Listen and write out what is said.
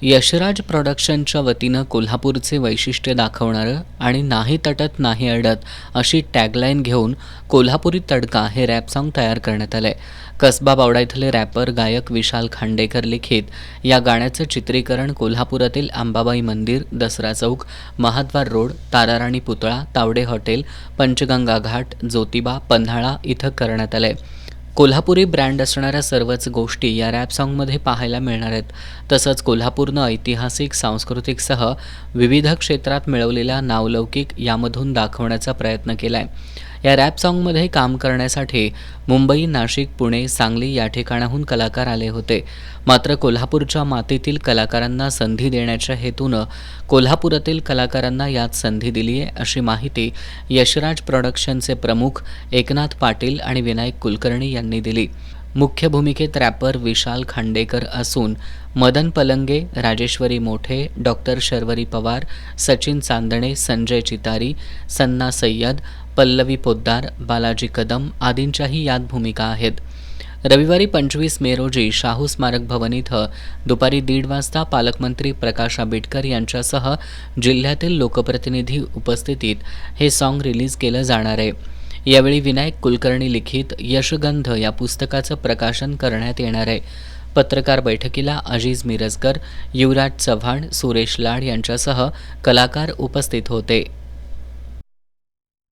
यशराज प्रॉडक्शनच्या वतीनं कोल्हापूरचे वैशिष्ट्य दाखवणारं आणि नाही तटत नाही अडत अशी टॅगलाईन घेऊन कोल्हापुरी तडका हे रॅप सॉन्ग तयार करण्यात आलंय. कसबा बावडा इथले रॅपर गायक विशाल खांडेकर लिखित या गाण्याचं चित्रीकरण कोल्हापुरातील अंबाबाई मंदिर, दसरा चौक, महाद्वार रोड, ताराराणी पुतळा, तावडे हॉटेल, पंचगंगा घाट, ज्योतिबा, पन्हाळा इथं करण्यात आलंय. कोल्हापुरी ब्रँड असणाऱ्या सर्वच गोष्टी या रॅप सॉन्गमध्ये पाहायला मिळणार आहेत. तसंच कोल्हापूरनं ऐतिहासिक, सांस्कृतिकसह विविध क्षेत्रात मिळवलेला नावलौकिक यामधून दाखवण्याचा प्रयत्न केला आहे. या रॅप सॉन्गमध्ये काम करण्यासाठी मुंबई, नाशिक, पुणे, सांगली या ठिकाणाहून कलाकार आले होते. मात्र कोल्हापूरच्या मातीतील कलाकारांना संधी देण्याच्या हेतूनं कोल्हापुरातील कलाकारांना यात संधी दिली आहे, अशी माहिती यशराज प्रॉडक्शनचे प्रमुख एकनाथ पाटील आणि विनायक कुलकर्णी यांनी दिली. मुख्य भूमिकेत रॅपर विशाल खांडेकर असून मदन पलंगे, राजेश्वरी मोठे, डॉक्टर शर्वरी पवार, सचिन चांदणे, संजय चितारी, सन्ना सय्यद, पल्लवी पोद्दार, बालाजी कदम आदींच्याही यात भूमिका आहेत. रविवारी 25 मे रोजी शाहू स्मारक भवन इथं दुपारी 1:30 वाजता पालकमंत्री प्रकाश आंबेडकर यांच्यासह जिल्ह्यातील लोकप्रतिनिधी उपस्थितीत हे सॉन्ग रिलीज केलं जाणार आहे. यावेळी विनायक कुलकर्णी लिखित यशगंध या पुस्तकाचं प्रकाशन करण्यात येणार आहे. पत्रकार बैठकीला अजीज मिरजकर, युवराज चव्हाण, सुरेश लाड यांच्यासह कलाकार उपस्थित होते.